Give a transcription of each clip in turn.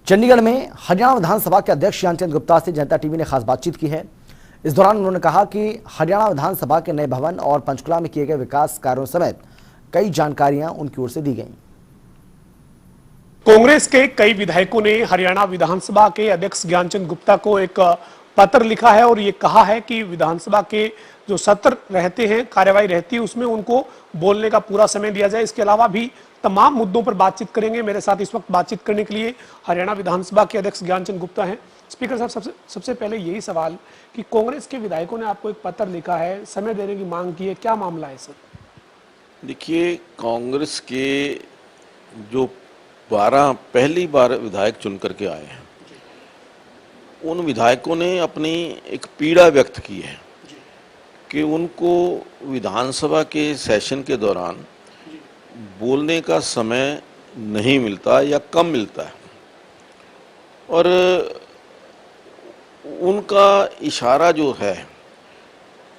चंडीगढ़ में हरियाणा विधानसभा के अध्यक्ष ज्ञानचंद गुप्ता से जनता टीवी ने खास बातचीत की है। इस दौरान उन्होंने कहा कि हरियाणा विधानसभा के नए भवन और पंचकुला में किए गए विकास कार्यों समेत कई जानकारियां उनकी ओर से दी गईं। कांग्रेस के कई विधायकों ने हरियाणा विधानसभा के अध्यक्ष ज्ञानचंद गुप्ता को एक पत्र लिखा है और ये कहा है कि विधानसभा के जो सत्र रहते हैं, कार्यवाही रहती है, उसमें उनको बोलने का पूरा समय दिया जाए। इसके अलावा भी तमाम मुद्दों पर बातचीत करेंगे। मेरे साथ इस वक्त बातचीत करने के लिए हरियाणा विधानसभा के अध्यक्ष ज्ञानचंद गुप्ता हैं। स्पीकर साहब, सबसे पहले यही सवाल कि कांग्रेस के विधायकों ने आपको एक पत्र लिखा है, समय देने की मांग की है, क्या मामला है सर? देखिए, कांग्रेस के जो 12 पहली बार विधायक चुन करके आए हैं, उन विधायकों ने अपनी एक पीड़ा व्यक्त की है कि उनको विधानसभा के सेशन के दौरान बोलने का समय नहीं मिलता या कम मिलता है। और उनका इशारा जो है,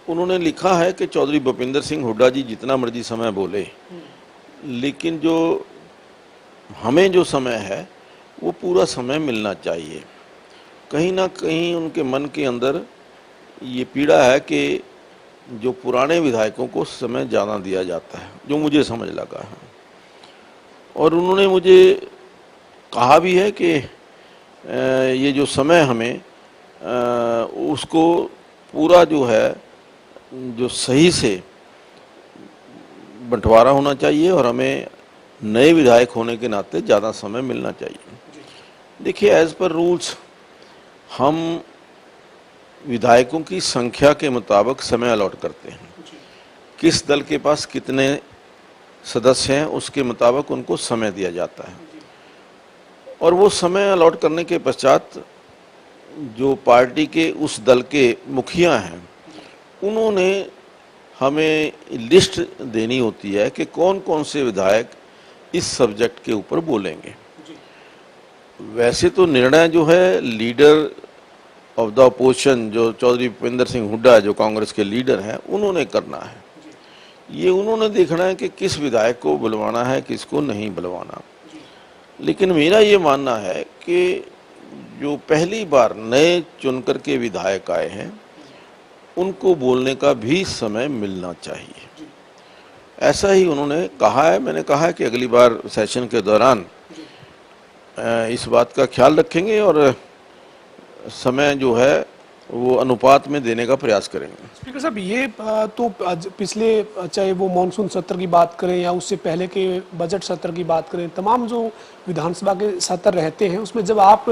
उन्होंने लिखा है कि चौधरी भूपेंद्र सिंह हुड्डा जी जितना मर्जी समय बोले, लेकिन जो हमें जो समय है वो पूरा समय मिलना चाहिए। कहीं ना कहीं उनके मन के अंदर ये पीड़ा है कि जो पुराने विधायकों को समय ज़्यादा दिया जाता है, जो मुझे समझ लगा है। और उन्होंने मुझे कहा भी है कि ये जो समय हमें उसको पूरा जो है, जो सही से बंटवारा होना चाहिए और हमें नए विधायक होने के नाते ज़्यादा समय मिलना चाहिए। देखिए, एज़ पर रूल्स हम विधायकों की संख्या के मुताबिक समय अलॉट करते हैं। किस दल के पास कितने सदस्य हैं उसके मुताबिक उनको समय दिया जाता है। और वो समय अलॉट करने के पश्चात जो पार्टी के उस दल के मुखिया हैं, उन्होंने हमें लिस्ट देनी होती है कि कौन कौन से विधायक इस सब्जेक्ट के ऊपर बोलेंगे। वैसे तो निर्णय जो है लीडर ऑफ द अपोजिशन, जो चौधरी भूपेंद्र सिंह हुड्डा जो कांग्रेस के लीडर हैं, उन्होंने करना है। ये उन्होंने देखना है कि किस विधायक को बुलवाना है, किसको नहीं बुलवाना। लेकिन मेरा ये मानना है कि जो पहली बार नए चुनकर के विधायक आए हैं, उनको बोलने का भी समय मिलना चाहिए। ऐसा ही उन्होंने कहा है। मैंने कहा है कि अगली बार सेशन के दौरान इस बात का ख्याल रखेंगे और समय जो है वो अनुपात में देने का प्रयास करेंगे। स्पीकर साहब, ये तो पिछले, चाहे वो मॉनसून सत्र की बात करें या उससे पहले के बजट सत्र की बात करें, तमाम जो विधानसभा के सत्र रहते हैं, उसमें जब आप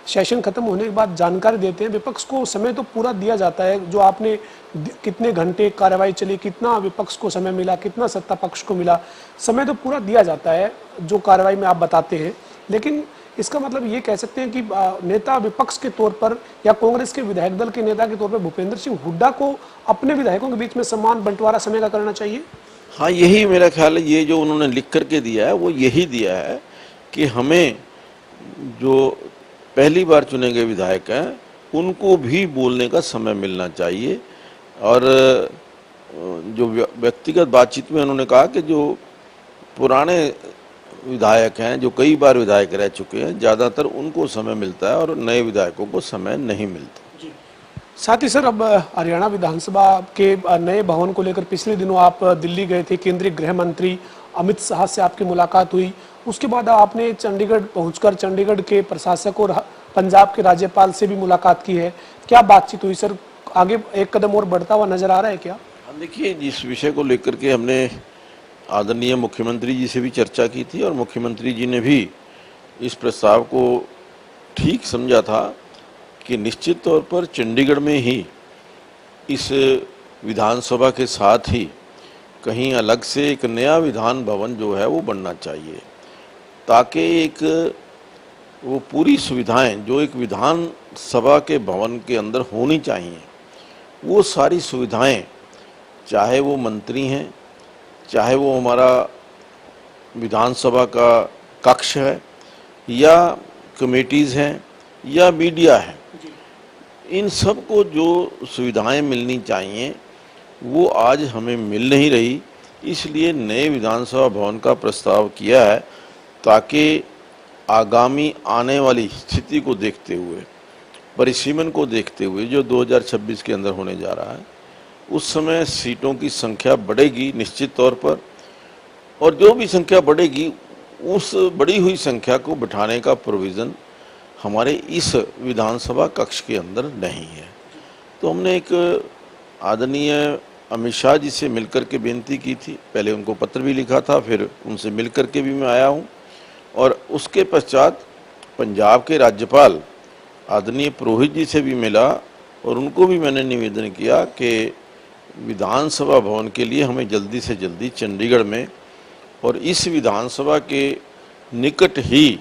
सेशन खत्म होने के बाद जानकारी देते हैं, विपक्ष को समय तो पूरा दिया जाता है। जो आपने कितने घंटे कार्रवाई चली, कितना विपक्ष को समय मिला, कितना सत्ता पक्ष को मिला, समय तो पूरा दिया जाता है जो कार्रवाई में आप बताते हैं। लेकिन इसका मतलब ये कह सकते हैं कि नेता विपक्ष के तौर पर या कांग्रेस के विधायक दल के नेता के तौर पर भूपेंद्र सिंह हुड्डा को अपने विधायकों के बीच में समान बंटवारा समय का करना चाहिए। हाँ, यही मेरा ख्याल है। ये जो उन्होंने लिख करके दिया है वो यही दिया है कि हमें जो पहली बार चुने गए विधायक हैं उनको भी बोलने का समय मिलना चाहिए। और जो व्यक्तिगत बातचीत में उन्होंने कहा कि जो पुराने विधायक हैं, जो कई बार विधायक रह चुके हैं, ज़्यादातर उनको समय मिलता है और नए विधायकों को समय नहीं मिलता। साथ ही सर, अब हरियाणा विधानसभा के नए भवन को लेकर पिछले दिनों आप दिल्ली गए थे, केंद्रीय गृह मंत्री अमित शाह से आपकी मुलाकात हुई। उसके बाद आपने चंडीगढ़ पहुंचकर चंडीगढ़ के प्रशासक और पंजाब के राज्यपाल से भी मुलाकात की है। क्या बातचीत हुई सर? आगे एक कदम और बढ़ता हुआ नजर आ रहा है क्या? देखिए, जिस विषय को लेकर के हमने आदरणीय मुख्यमंत्री जी से भी चर्चा की थी और मुख्यमंत्री जी ने भी इस प्रस्ताव को ठीक समझा था कि निश्चित तौर पर चंडीगढ़ में ही इस विधानसभा के साथ ही कहीं अलग से एक नया विधान भवन जो है वो बनना चाहिए, ताकि एक वो पूरी सुविधाएं जो एक विधानसभा के भवन के अंदर होनी चाहिए, वो सारी सुविधाएं, चाहे वो मंत्री हैं, चाहे वो हमारा विधानसभा का कक्ष है या कमेटीज़ हैं या मीडिया है, इन सब को जो सुविधाएं मिलनी चाहिए वो आज हमें मिल नहीं रही। इसलिए नए विधानसभा भवन का प्रस्ताव किया है ताकि आगामी आने वाली स्थिति को देखते हुए, परिसीमन को देखते हुए जो 2026 के अंदर होने जा रहा है, उस समय सीटों की संख्या बढ़ेगी निश्चित तौर पर, और जो भी संख्या बढ़ेगी उस बढ़ी हुई संख्या को बिठाने का प्रोविज़न हमारे इस विधानसभा कक्ष के अंदर नहीं है। तो हमने एक आदरणीय अमित शाह जी से मिलकर के बेनती की थी, पहले उनको पत्र भी लिखा था, फिर उनसे मिलकर के भी मैं आया हूँ, और उसके पश्चात पंजाब के राज्यपाल आदरणीय पुरोहित जी से भी मिला और उनको भी मैंने निवेदन किया कि विधानसभा भवन के लिए हमें जल्दी से जल्दी चंडीगढ़ में और इस विधानसभा के निकट ही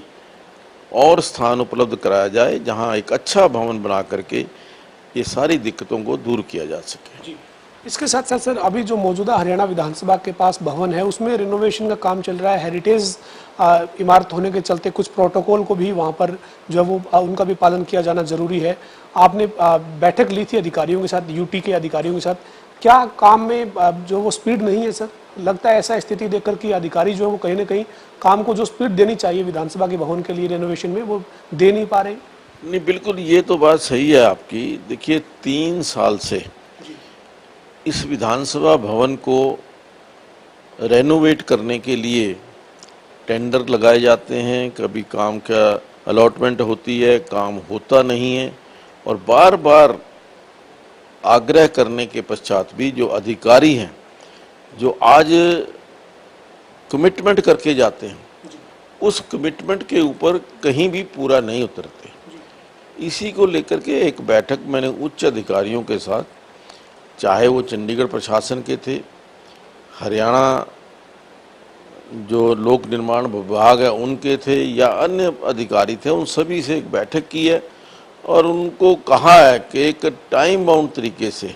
और स्थान उपलब्ध कराया जाए, जहां एक अच्छा भवन बना करके ये सारी दिक्कतों को दूर किया जा सके। इसके साथ साथ सर, अभी जो मौजूदा हरियाणा विधानसभा के पास भवन है उसमें रिनोवेशन का काम चल रहा है। हेरिटेज इमारत होने के चलते कुछ प्रोटोकॉल को भी वहाँ पर जो है वो उनका भी पालन किया जाना जरूरी है। आपने बैठक ली थी अधिकारियों के साथ, यूटी के अधिकारियों के साथ, क्या काम में जो वो स्पीड नहीं है सर? लगता है ऐसा स्थिति देखकर कि अधिकारी जो है वो कहीं ना कहीं काम को जो स्पीड देनी चाहिए विधानसभा के भवन के लिए रेनोवेशन में, वो दे नहीं पा रहे। नहीं, बिल्कुल ये तो बात सही है आपकी। देखिए 3 साल से इस विधानसभा भवन को रेनोवेट करने के लिए टेंडर लगाए जाते हैं, कभी काम का अलॉटमेंट होती है, काम होता नहीं है, और बार बार आग्रह करने के पश्चात भी जो अधिकारी हैं जो आज कमिटमेंट करके जाते हैं, उस कमिटमेंट के ऊपर कहीं भी पूरा नहीं उतरते। इसी को लेकर के एक बैठक मैंने उच्च अधिकारियों के साथ, चाहे वो चंडीगढ़ प्रशासन के थे, हरियाणा जो लोक निर्माण विभाग है उनके थे, या अन्य अधिकारी थे, उन सभी से एक बैठक की है और उनको कहा है कि एक टाइम बाउंड तरीके से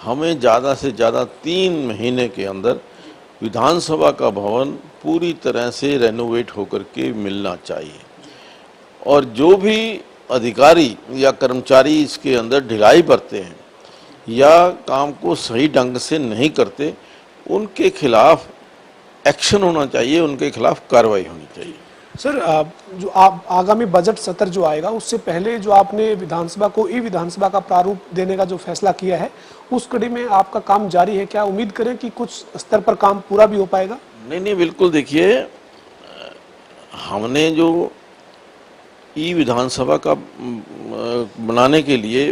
हमें ज़्यादा से ज़्यादा 3 महीने के अंदर विधानसभा का भवन पूरी तरह से रेनोवेट होकर के मिलना चाहिए। और जो भी अधिकारी या कर्मचारी इसके अंदर ढिलाई बरते हैं या काम को सही ढंग से नहीं करते, उनके खिलाफ एक्शन होना चाहिए, उनके खिलाफ कार्रवाई होनी चाहिए। सर, जो आप आगामी बजट सत्र जो आएगा उससे पहले जो आपने विधानसभा को ई विधानसभा का प्रारूप देने का जो फैसला किया है, उस कड़ी में आपका काम जारी है। क्या उम्मीद करें कि कुछ स्तर पर काम पूरा भी हो पाएगा? नहीं, बिल्कुल। देखिए, हमने जो ई विधानसभा का बनाने के लिए,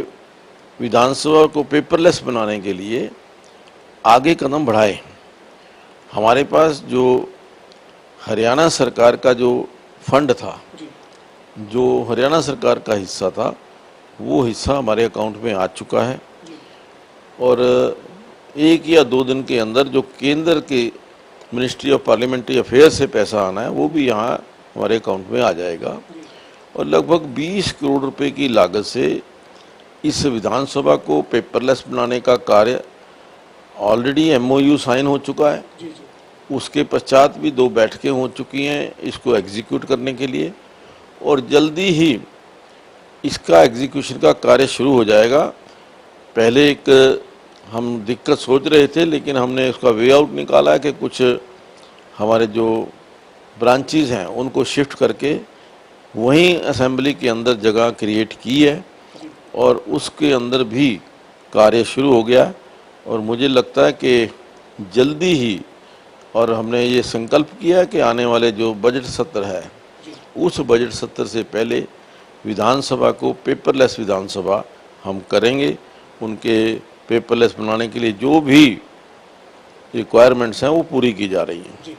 विधानसभा को पेपरलेस बनाने के लिए आगे कदम बढ़ाए। हमारे पास जो हरियाणा सरकार का जो फंड था, जो हरियाणा सरकार का हिस्सा था, वो हिस्सा हमारे अकाउंट में आ चुका है, और 1 या 2 दिन के अंदर जो केंद्र के मिनिस्ट्री ऑफ पार्लियामेंट्री अफेयर्स से पैसा आना है वो भी यहाँ हमारे अकाउंट में आ जाएगा। और लगभग 20 करोड़ रुपए की लागत से इस विधानसभा को पेपरलेस बनाने का कार्य ऑलरेडी MOU साइन हो चुका है। उसके पश्चात भी 2 बैठकें हो चुकी हैं इसको एग्जीक्यूट करने के लिए, और जल्दी ही इसका एग्जीक्यूशन का कार्य शुरू हो जाएगा। पहले एक हम दिक्कत सोच रहे थे, लेकिन हमने उसका वे आउट निकाला है कि कुछ हमारे जो ब्रांचेस हैं उनको शिफ्ट करके वहीं असेंबली के अंदर जगह क्रिएट की है, और उसके अंदर भी कार्य शुरू हो गया। और मुझे लगता है कि जल्दी ही, और हमने ये संकल्प किया कि आने वाले जो बजट सत्र है, उस बजट सत्र से पहले विधानसभा को पेपरलेस विधानसभा हम करेंगे। उनके पेपरलेस बनाने के लिए जो भी रिक्वायरमेंट्स हैं वो पूरी की जा रही हैं।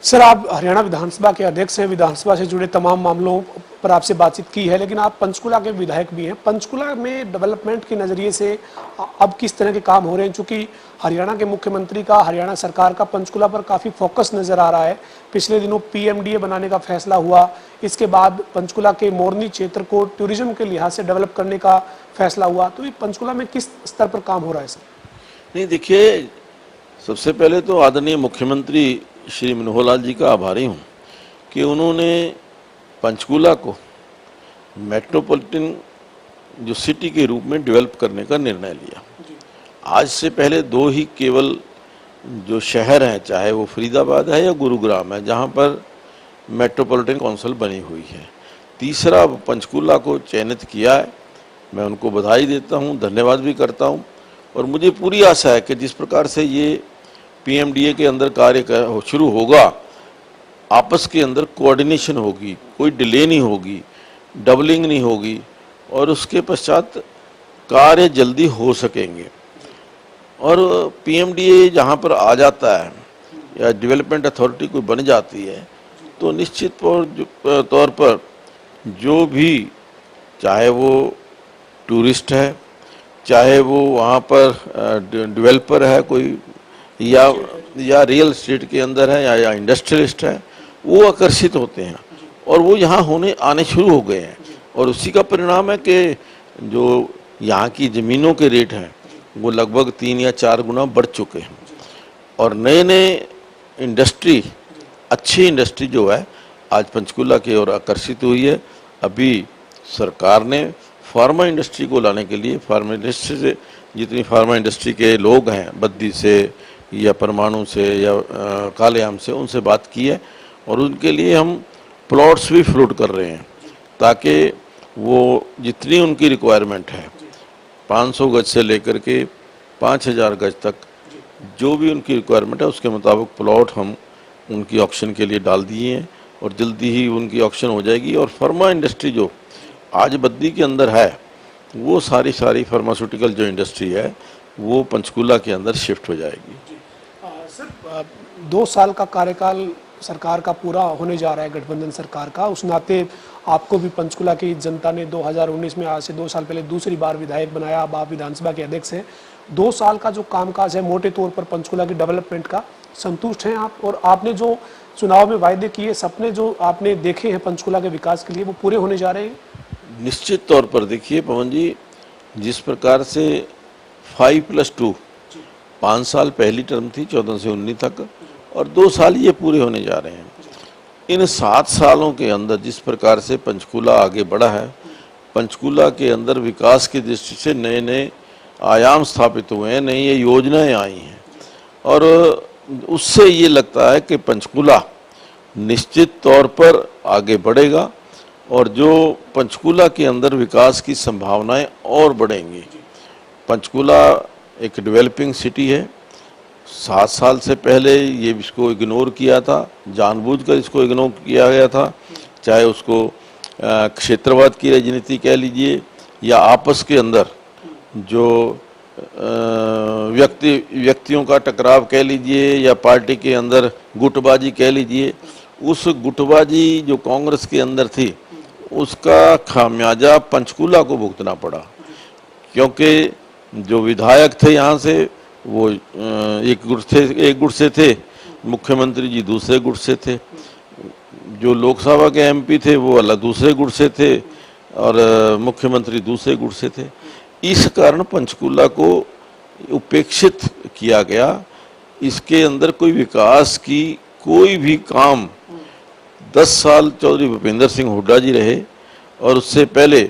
सर, आप हरियाणा विधानसभा के अध्यक्ष हैं, विधानसभा से जुड़े तमाम मामलों पर आपसे बातचीत की है, लेकिन आप पंचकुला के विधायक भी हैं। पंचकुला में डेवलपमेंट के नज़रिए से अब किस तरह के काम हो रहे हैं? चूँकि हरियाणा के मुख्यमंत्री का, हरियाणा सरकार का पंचकुला पर काफ़ी फोकस नज़र आ रहा है। पिछले दिनों PMDA बनाने का फैसला हुआ, इसके बाद पंचकुला के मोरनी क्षेत्र को टूरिज्म के लिहाज से डेवलप करने का फैसला हुआ। तो ये पंचकुला में किस स्तर पर काम हो रहा है सर? नहीं, देखिए, सबसे पहले तो आदरणीय मुख्यमंत्री श्री मनोहर लाल जी का आभारी हूँ कि उन्होंने पंचकुला को मेट्रोपॉलिटन जो सिटी के रूप में डेवलप करने का निर्णय लिया। आज से पहले 2 ही केवल जो शहर हैं, चाहे वो फरीदाबाद है या गुरुग्राम है, जहाँ पर मेट्रोपॉलिटन काउंसिल बनी हुई है। तीसरा, पंचकूला को चयनित किया है, मैं उनको बधाई देता हूँ, धन्यवाद भी करता हूँ। और मुझे पूरी आशा है कि जिस प्रकार से ये पीएमडीए के अंदर कार्य शुरू होगा, आपस के अंदर कोऑर्डिनेशन होगी, कोई डिले नहीं होगी, डबलिंग नहीं होगी और उसके पश्चात कार्य जल्दी हो सकेंगे। और पीएमडीए जहाँ पर आ जाता है या डेवलपमेंट अथॉरिटी कोई बन जाती है तो निश्चित तौर पर जो भी, चाहे वो टूरिस्ट है, चाहे वो वहाँ पर डेवलपर है कोई, या रियल एस्टेट के अंदर है या इंडस्ट्रियलिस्ट है, वो आकर्षित होते हैं और वो यहाँ आने शुरू हो गए हैं। और उसी का परिणाम है कि जो यहाँ की ज़मीनों के रेट हैं वो लगभग 3 या 4 गुना बढ़ चुके हैं। और नए नए इंडस्ट्री, अच्छी इंडस्ट्री जो है आज पंचकूला की ओर आकर्षित हुई है। अभी सरकार ने फार्मा इंडस्ट्री को लाने के लिए, फार्मा इंडस्ट्री से जितनी फार्मा इंडस्ट्री के लोग हैं, बद्दी से या परमाणु से या कालेआम से, उनसे बात की है और उनके लिए हम प्लॉट्स भी फ्लोट कर रहे हैं ताकि वो जितनी उनकी रिक्वायरमेंट है 500 गज से लेकर के 5000 गज तक जो भी उनकी रिक्वायरमेंट है उसके मुताबिक प्लॉट हम उनकी ऑक्शन के लिए डाल दिए हैं और जल्दी ही उनकी ऑक्शन हो जाएगी। और फार्मा इंडस्ट्री जो आज बद्दी के अंदर है वो सारी फार्मास्यूटिकल जो इंडस्ट्री है वो पंचकूला के अंदर शिफ्ट हो जाएगी। सर, 2 साल का कार्यकाल सरकार का पूरा होने जा रहा है, गठबंधन सरकार का। उस नाते आपको भी पंचकूला की जनता ने 2019 में, आज से 2 साल पहले, दूसरी बार विधायक बनाया। अब आप विधानसभा के अध्यक्ष हैं। 2 साल का जो कामकाज है मोटे तौर पर पंचकूला की डेवलपमेंट का, संतुष्ट हैं आप? और आपने जो चुनाव में वायदे किए, सपने जो आपने देखे हैं पंचकूला के विकास के लिए, वो पूरे होने जा रहे हैं? निश्चित तौर पर देखिए पवन जी, जिस प्रकार से 5+2 5 साल पहली टर्म थी 14 से 19 तक और 2 साल ये पूरे होने जा रहे हैं। इन 7 सालों के अंदर जिस प्रकार से पंचकूला आगे बढ़ा है, पंचकूला के अंदर विकास की दृष्टि से नए नए आयाम स्थापित हुए हैं, नई योजनाएं आई हैं और उससे ये लगता है कि पंचकूला निश्चित तौर पर आगे बढ़ेगा और जो पंचकूला के अंदर विकास की संभावनाएं और बढ़ेंगी। पंचकूला एक डेवलपिंग सिटी है। 7 साल से पहले ये इसको इग्नोर किया था, जानबूझकर इसको इग्नोर किया गया था, चाहे उसको क्षेत्रवाद की राजनीति कह लीजिए या आपस के अंदर जो व्यक्तियों का टकराव कह लीजिए या पार्टी के अंदर गुटबाजी कह लीजिए। उस गुटबाजी जो कांग्रेस के अंदर थी उसका खामियाजा पंचकूला को भुगतना पड़ा, क्योंकि जो विधायक थे यहाँ से वो एक गुट से थे, मुख्यमंत्री जी दूसरे गुट से थे, जो लोकसभा के एमपी थे वो अलग दूसरे गुट से थे और मुख्यमंत्री दूसरे गुट से थे। इस कारण पंचकूला को उपेक्षित किया गया। इसके अंदर कोई विकास की कोई भी काम 10 साल चौधरी भूपेंद्र सिंह हुड्डा जी रहे और उससे पहले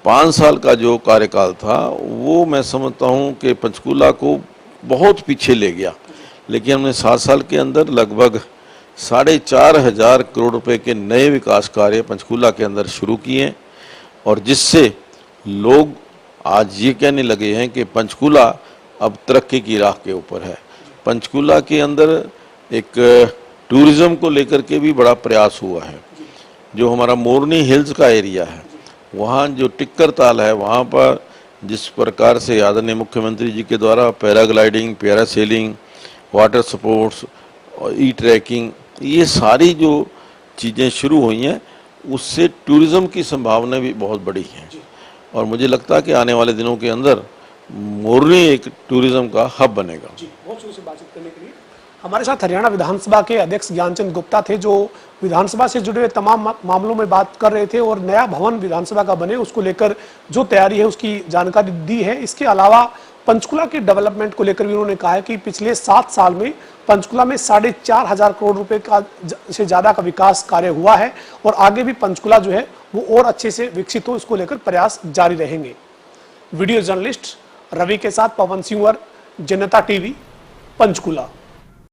5 साल का जो कार्यकाल था वो मैं समझता हूँ कि पंचकूला को बहुत पीछे ले गया। लेकिन हमने 7 साल के अंदर लगभग 4,500 करोड़ रुपए के नए विकास कार्य पंचकूला के अंदर शुरू किए और जिससे लोग आज ये कहने लगे हैं कि पंचकूला अब तरक्की की राह के ऊपर है। पंचकूला के अंदर एक टूरिज्म को लेकर के भी बड़ा प्रयास हुआ है। जो हमारा मोरनी हिल्स का एरिया है, वहाँ जो टिक्कर ताल है, वहाँ पर जिस प्रकार से आदरणीय मुख्यमंत्री जी के द्वारा पैराग्लाइडिंग, पैरासेलिंग, वाटर स्पोर्ट्स और ई ट्रैकिंग, ये सारी जो चीज़ें शुरू हुई हैं उससे टूरिज्म की संभावना भी बहुत बड़ी है और मुझे लगता है कि आने वाले दिनों के अंदर मोरनी एक टूरिज्म का हब बनेगा। बहुत शुरू से बातचीत करने के लिए हमारे साथ हरियाणा विधानसभा के अध्यक्ष ज्ञानचंद गुप्ता थे, जो विधानसभा से जुड़े हुए तमाम मामलों में बात कर रहे थे और नया भवन विधानसभा का बने उसको लेकर जो तैयारी है उसकी जानकारी दी है। इसके अलावा पंचकूला के डेवलपमेंट को लेकर भी उन्होंने कहा है कि पिछले 7 साल में पंचकूला में 4,500 करोड़ रुपए का से ज्यादा का विकास कार्य हुआ है और आगे भी पंचकूला जो है वो और अच्छे से विकसित हो, इसको लेकर प्रयास जारी रहेंगे। वीडियो जर्नलिस्ट रवि के साथ पवन सिंह, जनता टीवी, पंचकूला।